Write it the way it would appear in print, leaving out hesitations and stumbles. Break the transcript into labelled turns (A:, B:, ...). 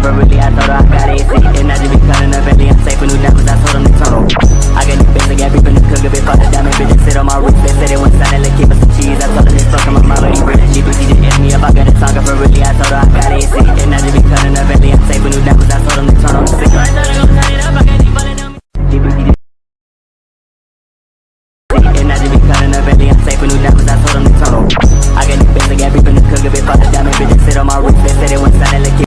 A: for really, I told her I got AC. And I just be cutting up every I'm safe for new diamonds, I told them to turn on. I got new bitch, I got beef in the cook, a bit fuck the diamond bitch, sit on my roof. They said they want something, let's keep us some cheese. I told them it's fucking my mama, he rich. She bitch, he just hit me up, I got a talker for really, I told her I got AC. And I just be cutting up every I'm safe for new diamonds, I told them to turn on. I told her go turn it up, I got deep falling on me. And I just be cutting up every I'm safe for new diamonds, I told them to turn on. I got new bitch, I got beef in the cook, a bit fuck the diamond bitch, sit on my roof. They said they want